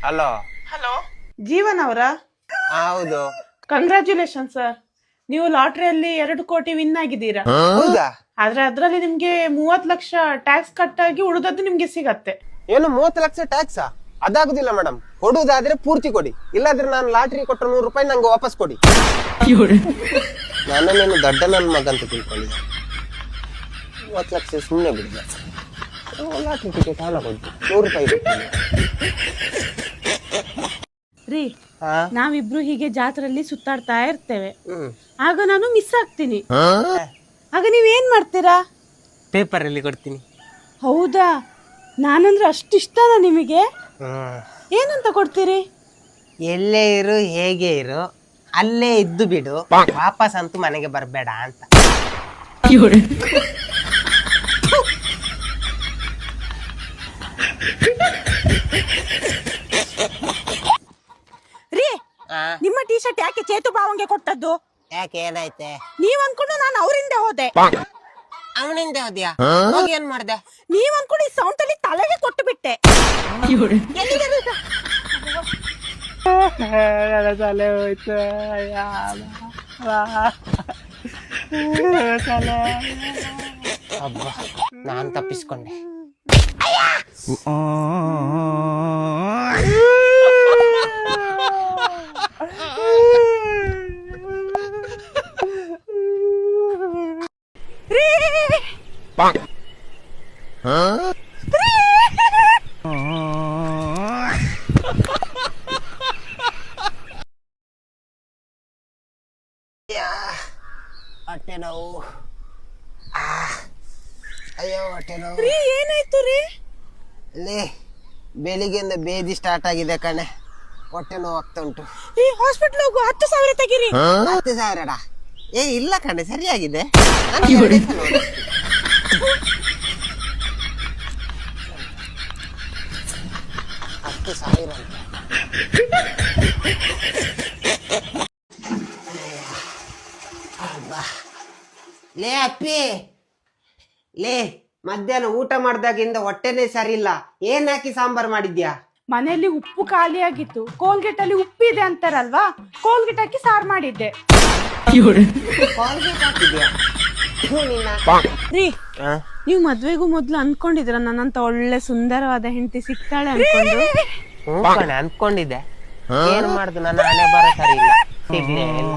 Hello. Hello, Jeevan ಅವರಾ? ಹೌದು. Congratulation sir, ನೀವು ಲಾಟ್ರಿಯಲ್ಲಿ 2 ಕೋಟಿ ವಿನ್ ಆಗಿದ್ದೀರಾ. ಹೌದಾ? ಆದ್ರೆ ಅದ್ರಲ್ಲಿ ನಿಮ್ಗೆ 30 ಲಕ್ಷ ಟ್ಯಾಕ್ಸ್ ಕಟ್ ಆಗಿ ಉಳಿದದ್ದು ನಿಮ್ಗೆ ಸಿಗತ್ತೆ. ಏನು 30 ಲಕ್ಷ ಟ್ಯಾಕ್ಸಾ? ಅದಾಗುದಿಲ್ಲ ಮೇಡಮ್, ಕೊಡುವುದಾದ್ರೆ ಪೂರ್ತಿ ಕೊಡಿ, ಇಲ್ಲಾದ್ರೆ ನಾನು ಲಾಟ್ರಿ ಕೊಟ್ಟ 100 ರೂಪಾಯಿ ನಂಗೆ ವಾಪಸ್ ಕೊಡಿ. ನಾನೇನು ದೊಡ್ಡ ನನ್ನ ಮಗ ಅಂತ ತಿಳ್ಕೊಂಡಿದ್ದೆ. 30 ಲಕ್ಷ ಸುಮ್ಮನೆ ಬಿಡಿದೆ. ಲಾಟ್ರಿ ಟಿಕೆಟ್ ಹಣ ಕೊಡಿ, 100 ರೂಪಾಯಿ ಕೊಡ್ತೀನಿ. ರೀ, ನಾವಿಬ್ರು ಹೀಗೆ ಜಾತ್ರೆಯಲ್ಲಿ ಸುತ್ತಾಡ್ತಾ ಇರ್ತೇವೆ, ಆಗ ನಾನು ಮಿಸ್ ಆಗ್ತೀನಿ. ಆಗ ನೀವೇನ್ ಮಾಡ್ತೀರಾ? ಪೇಪರ್ ಅಲ್ಲಿ ಕೊಡ್ತೀನಿ. ಹೌದಾ? ನಾನಂದ್ರೆ ಅಷ್ಟು ಇಷ್ಟನಾ ನಿಮಗೆ? ಏನಂತ ಕೊಡ್ತೀರಿ? ಎಲ್ಲೇ ಇರು, ಹೇಗೆ ಇರು, ಅಲ್ಲೇ ಇದ್ದು ಬಿಡು, ವಾಪಸ್ ಅಂತೂ ಮನೆಗೆ ಬರಬೇಡ ಅಂತ. ರೀ, ನಿಮ್ಮ ಟೀ ಶರ್ಟ್ ಯಾಕೆ ಚೇತು ಬಾವಂಗೆ ಕೊಟ್ಟದ್ದು? ಯಾಕೆ, ಏನಾಯ್ತೆ? ನೀವ್ ಅನ್ಕೊಂಡು ನಾನು ಅವರಿಂದ ಹೋದೆ. ಅವನಿಂದ ಹೋದ್ಯಾ? ಹೋಗಿ ಏನ್ ಮಾಡ್ದೆ? ನೀವ್ ಅನ್ಕೊಂಡು ಈ ಸೌಂಡ್ ಅಲ್ಲಿ ತಲೆಗೆ ಕೊಟ್ಟು ಬಿಟ್ಟೆ. ತಲೆ ಹೋಯ್ತು. ಅಬ್ಬಾ, ನಾನ್ ತಪ್ಪಿಸ್ಕೊಂಡೆ. ಹೊಟ್ಟೆ ನೋವು. ಅಯ್ಯೋ, ಹೊಟ್ಟೆ ನೋವು. ಏನಾಯ್ತು ರೀ? ಲೇ, ಬೆಳಿಗ್ಗೆಯಿಂದ ಬೇದಿ ಸ್ಟಾರ್ಟ್ ಆಗಿದೆ ಕಣೆ, ಹೊಟ್ಟೆ ನೋವು ಆಗ್ತಾ ಉಂಟು. ಈ ಹಾಸ್ಪಿಟಲ್ ಹೋಗು, 10,000 ತೆಗೀರಿ. 10,000? ಏ ಇಲ್ಲ ಕಣೆ, ಸರಿಯಾಗಿದೆ. 10,000 ಅಂತ. ಲೇ ಅಪ್ಪಿ, ಲೇ, ಮಧ್ಯಾಹ್ನ ಊಟ ಮಾಡ್ದಾಗಿಂದ ಹೊಟ್ಟೆನೇ ಸರಿ ಇಲ್ಲ. ಏನ್ ಹಾಕಿ ಸಾಂಬಾರ್ ಮಾಡಿದ್ಯಾ? ಮನೆಯಲ್ಲಿ ಉಪ್ಪು ಖಾಲಿ ಆಗಿತ್ತು, ಕೋಲ್ಗೇಟ್ ಅಲ್ಲಿ ಉಪ್ಪಿದೆ ಅಂತಾರಲ್ವಾ, ಕೋಲ್ಗೇಟ್ ಹಾಕಿ ಸಾರು ಮಾಡಿದ್ದೆ. ಕೋಲ್ಗೇಟ್ ಹಾಕಿದ್ಯಾ? ರೀ, ನೀವು ಮದ್ವೆಗೂ ಮೊದ್ಲು ಅನ್ಕೊಂಡಿದ್ರ ನನ್ನಂತ ಒಳ್ಳೆ ಸುಂದರವಾದ ಹೆಂಡತಿ ಸಿಗ್ತಾಳೆ ಅನ್ಕೊಂಡು? ಅನ್ಕೊಂಡಿದ್ದೆ. ಏನ್ ಮಾಡುದು, ನನ್ನ ಹಣೆ ಬರ ಸರಿ ಇಲ್ಲ, ಸಿಗ್ಲೇ ಇಲ್ಲ.